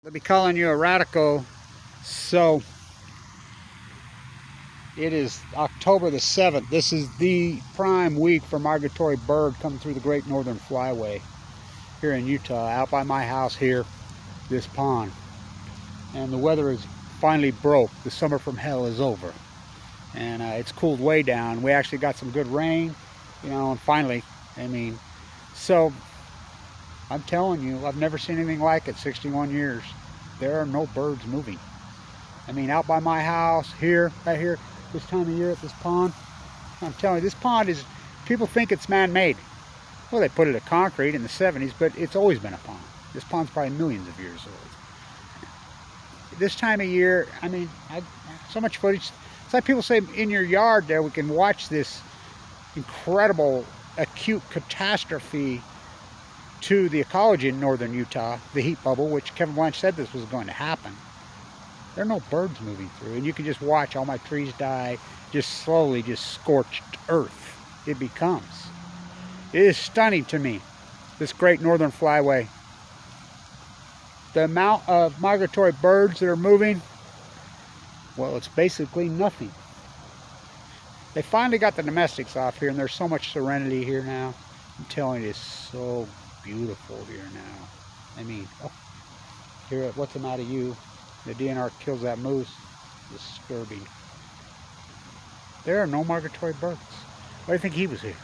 They'll be calling you a radical. So it is October the 7th. This is the prime week for migratory bird coming through the Great Northern Flyway here in Utah, out by my house here, this pond. And the weather is finally broke. The summer from hell is over. And it's cooled way down. We actually got some good rain, and finally, so I'm telling you, I've never seen anything like it, 61 years. There are no birds moving. Out by my house, here, right here, this time of year at this pond, I'm telling you, this pond is, people think it's man-made. Well, they put it in concrete in the 70s, but it's always been a pond. This pond's probably millions of years old. This time of year, so much footage. It's like people say, in your yard there, we can watch this incredible acute catastrophe to the ecology in northern Utah, the heat bubble, which Kevin Blanch said this was going to happen. There are no birds moving through, and you can just watch all my trees die, just slowly, just scorched earth it becomes. It is stunning to me, this Great Northern Flyway. The amount of migratory birds that are moving, well, it's basically nothing. They finally got the domestics off here, and there's so much serenity here now. I'm telling you, it's so beautiful here now. Here, what's the matter, you? The DNR kills that moose. Disturbing. There are no migratory birds. Why do you think he was here?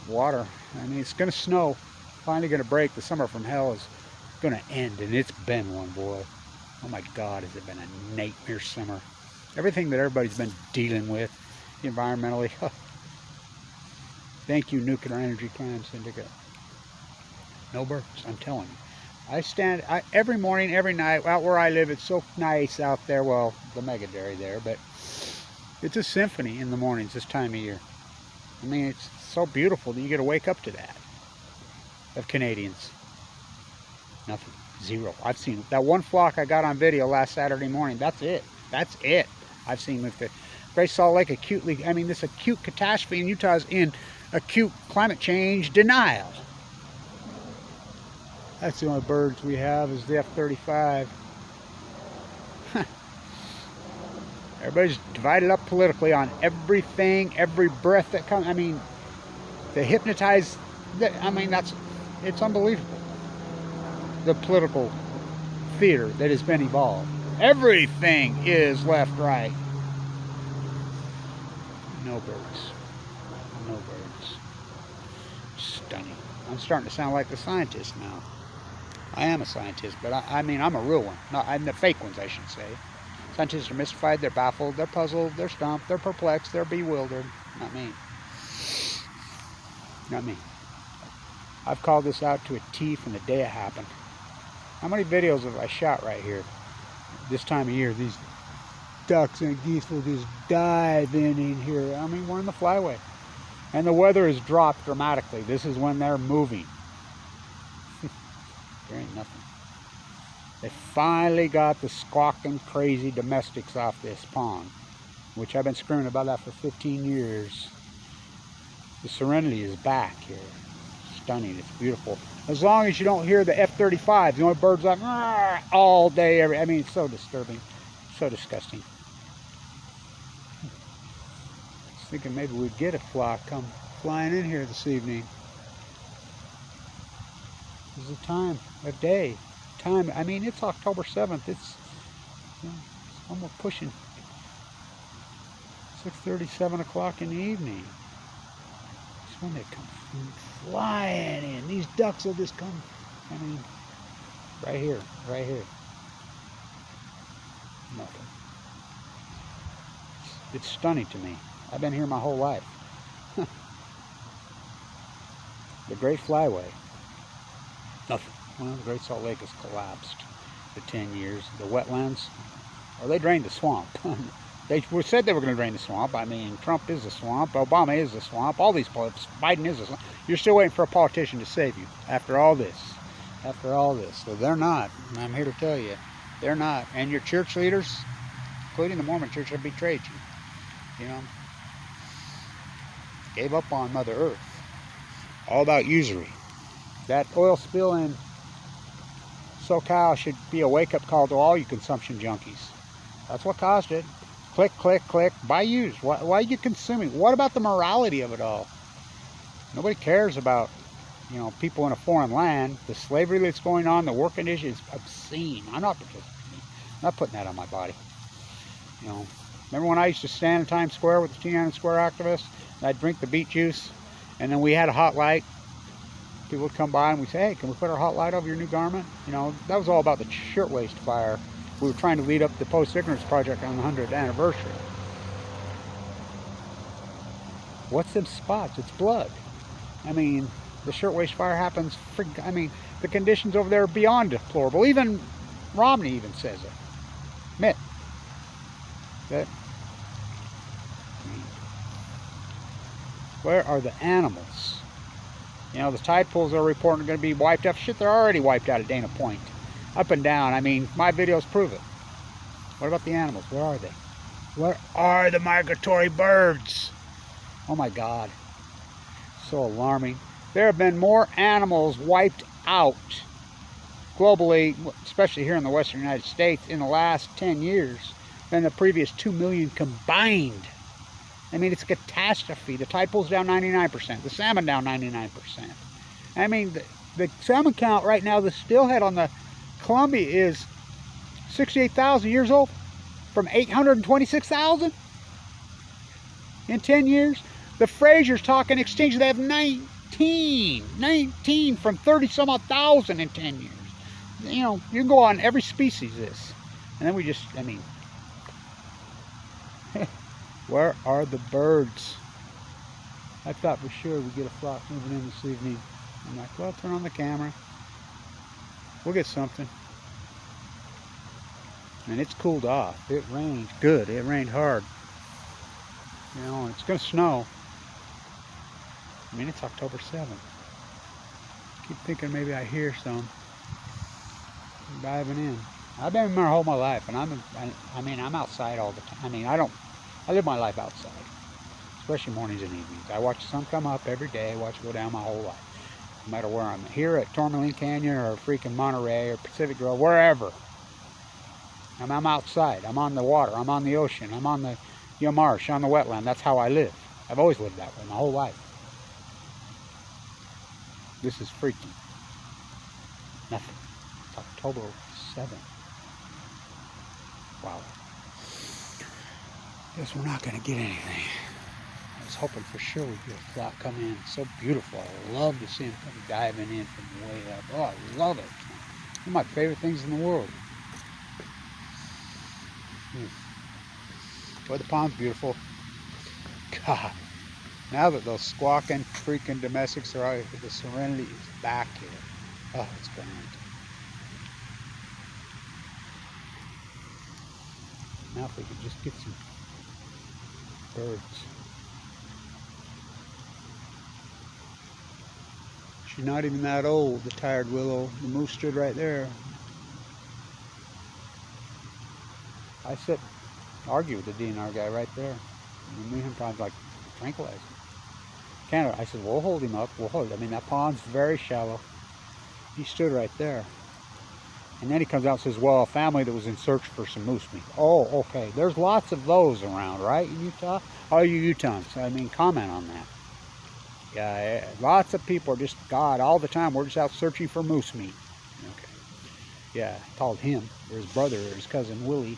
Water. It's going to snow. Finally going to break. The summer from hell is going to end, and it's been one, boy. Oh my God, has it been a nightmare summer. Everything that everybody's been dealing with environmentally. Thank you, Nuclear Energy Crime Syndicate. No birds, I'm telling you. I stand every morning, every night, out where I live. It's so nice out there. Well, the Migratory there, but it's a symphony in the mornings this time of year. It's so beautiful that you get to wake up to that. Of Canadians. Nothing. Zero. I've seen that one flock I got on video last Saturday morning. That's it. That's it. I've seen with the Great Salt Lake acutely. This acute catastrophe in Utah is in acute climate change denial. That's the only birds we have is the F-35. Everybody's divided up politically on everything, every breath that comes. They hypnotize. It's unbelievable. The political theater that has been evolved. Everything is left, right. No birds. No birds. Stunning. I'm starting to sound like the scientist now. I am a scientist, but I'm a real one. I'm the fake ones, I should say. Scientists are mystified, they're baffled, they're puzzled, they're stumped, they're perplexed, they're bewildered. Not me. Not me. I've called this out to a T from the day it happened. How many videos have I shot right here? This time of year, these ducks and geese will just dive in here. We're in the Flyway. And the weather has dropped dramatically. This is when they're moving. There ain't nothing. They finally got the squawking crazy domestics off this pond, which I've been screaming about that for 15 years. The serenity is back here. Stunning. It's beautiful. As long as you don't hear the F-35, the only birds like all day, it's so disturbing, so disgusting. I was thinking maybe we'd get a flock come flying in here this evening. This is the time of day. It's October 7th. It's almost pushing 6:30, 7 o'clock in the evening. It's when they come flying in. These ducks will just come, right here, right here. Nothing. It's stunning to me. I've been here my whole life. The Great Flyway. Nothing. Well, the Great Salt Lake has collapsed for 10 years. The wetlands, they drained the swamp. They said they were going to drain the swamp. Trump is a swamp. Obama is a swamp. All these politics. Biden is a swamp. You're still waiting for a politician to save you after all this. After all this. So they're not. I'm here to tell you. They're not. And your church leaders, including the Mormon church, have betrayed you. Gave up on Mother Earth. All about usury. That oil spill in SoCal should be a wake-up call to all you consumption junkies. That's what caused it. Click, click, click. Buy used. Why are you consuming? What about the morality of it all? Nobody cares about, you know, people in a foreign land. The slavery that's going on, the work conditions is obscene. I'm not participating. I'm not putting that on my body. You know, remember when I used to stand in Times Square with the Tiananmen Square activists? I'd drink the beet juice, and then we had a hot light. People would come by and we'd say, hey, can we put our hot light over your new garment? You know, that was all about the shirtwaist fire. We were trying to lead up the Post-Ignorance Project on the 100th anniversary. What's them spots? It's blood. I mean, the shirtwaist fire happens, I mean, the conditions over there are beyond deplorable. Even Romney even says it. Admit that. Where are the animals? You know, the tide pools are reporting are going to be wiped out. Shit, they're already wiped out at Dana Point. Up and down. I mean, my videos prove it. What about the animals? Where are they? Where are the migratory birds? Oh my God. So alarming. There have been more animals wiped out globally, especially here in the Western United States, in the last 10 years than the previous 2 million combined. I mean, it's a catastrophe. The tide pool's down 99%. The salmon down 99%. I mean, the salmon count right now, the steelhead on the Columbia is 68,000 years old from 826,000 in 10 years. The Fraser's talking extinction. They have 19 from 30 some odd thousand in 10 years. You know, you can go on every species this. And then we just, I mean, where are the birds? I thought for sure we'd get a flock moving in this evening. I'm like, well, turn on the camera. We'll get something. And it's cooled off. It rained good. It rained hard. You know, it's going to snow. I mean, it's October 7th. Keep thinking maybe I hear some diving in. I've been in my whole my life, and I mean, I'm outside all the time. I mean, I live my life outside, especially mornings and evenings. I watch the sun come up every day. I watch it go down my whole life. No matter where I'm here at Tourmaline Canyon or freaking Monterey or Pacific Grove, wherever. I'm outside. I'm on the water. I'm on the ocean. I'm on the marsh, on the wetland. That's how I live. I've always lived that way my whole life. This is freaky. Nothing. It's October 7th. Wow. Guess we're not going to get anything. I was hoping for sure we'd get a flock come in. It's so beautiful. I love to see them come diving in from way up. Oh, I love it. One of my favorite things in the world. Boy, the pond's beautiful. God. Now that those squawking, freaking domestics are out, the serenity is back here. Oh, it's grand. Now if we could just get some birds. She's not even that old, the tired willow. The moose stood right there. I sit, argue with the DNR guy right there. And me and him probably like tranquilize him. Canada, I said, we'll hold him up. We'll hold him. I mean, that pond's very shallow. He stood right there. And then he comes out and says, well, a family that was in search for some moose meat. Oh, okay. There's lots of those around, right, in Utah? All you Utahns, I mean, comment on that. Yeah, lots of people are just, God, all the time, we're just out searching for moose meat. Okay. Yeah, I called him, or his brother, or his cousin, Willie.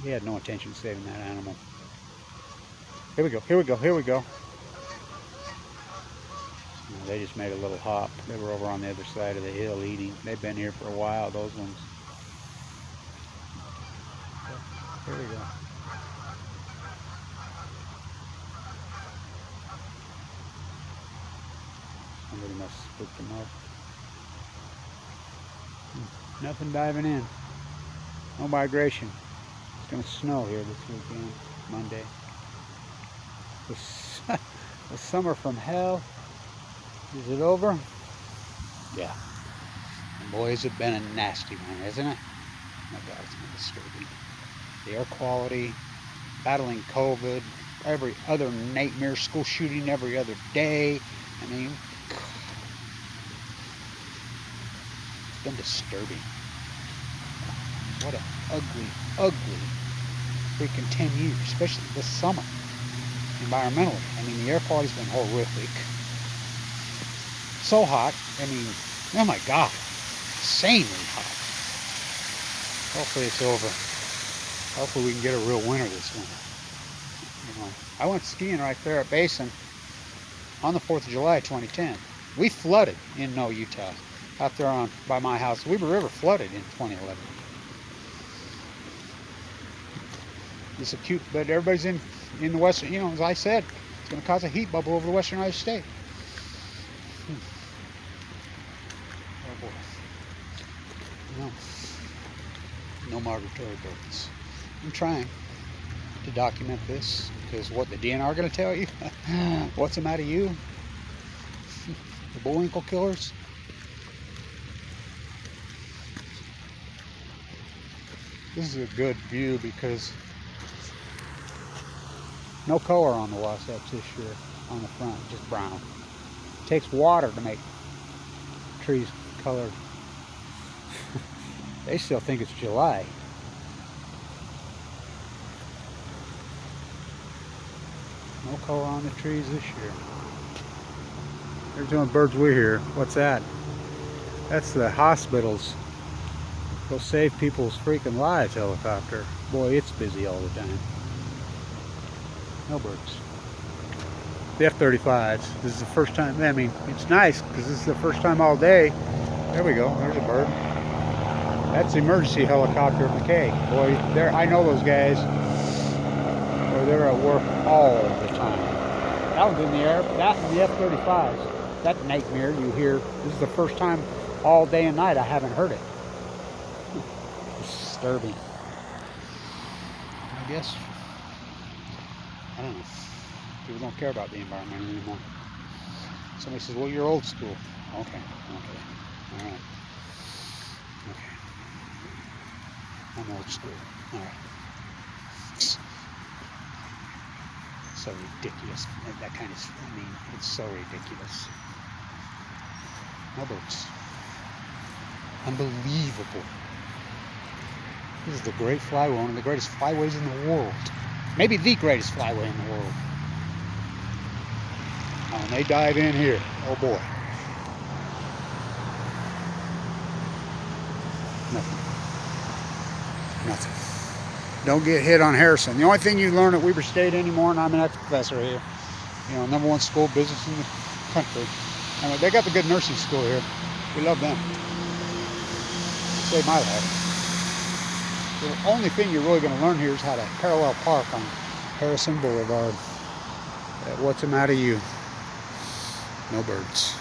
He had no intention of saving that animal. Here we go, here we go, here we go. They just made a little hop. They were over on the other side of the hill eating. They've been here for a while, those ones. Here we go. Somebody must have spooked them up. Nothing diving in. No migration. It's going to snow here this weekend, Monday. The summer from hell. Is it over? Yeah. And boy, has it been a nasty one, hasn't it? Oh my God, it's been disturbing. The air quality, battling COVID, every other nightmare, school shooting every other day. I mean, It's been disturbing. What an ugly, ugly freaking 10 years, especially this summer, environmentally. I mean, the air quality's been horrific. So hot, I mean, oh my God, insanely hot. Hopefully it's over. Hopefully we can get a real winter this winter. You know, I went skiing right there at Basin on the 4th of July 2010. We flooded in Utah, out there by my house. Weber River flooded in 2011. This Acute, but everybody's in the western, you know, as I said, it's going to cause a heat bubble over the western United States. Oh boy. No migratory birds. I'm trying to document this, because what the DNR are going to tell you? What's the matter you? The bullwinkle killers? This is a good view because no color on the Wasatch this year on the front, just brown. It takes water to make trees colored. They still think it's July. No color on the trees this year. There's the only birds we hear. What's that? That's the hospitals. Go save people's freaking lives helicopter. Boy, it's busy all the time. No birds. The F-35s. This is the first time. I mean, it's nice because this is the first time all day. There we go. There's a bird. That's the emergency helicopter McKay. Boy, I know those guys. Boy, they're at work all the time. That one's in the air. That and the F-35s. That nightmare you hear. This is the first time all day and night I haven't heard it. Disturbing. I guess. I don't know. People don't care about the environment anymore. Somebody says, well, you're old school. Okay. All right. Okay. I'm old school. All right. So ridiculous. That kind of, I mean, it's so ridiculous. No birds. Unbelievable. This is the great flyway, one of the greatest flyways in the world. Maybe the greatest flyway in the world. Oh, and they dive in here. Oh boy. Nothing. Don't get hit on Harrison. The only thing you learn at Weber State anymore, and I'm an ex-professor here, you know, #1 school business in the country. I mean, they got the good nursing school here. We love them. Saved my life. The only thing you're really going to learn here is how to parallel park on Harrison Boulevard. What's the matter you? No birds.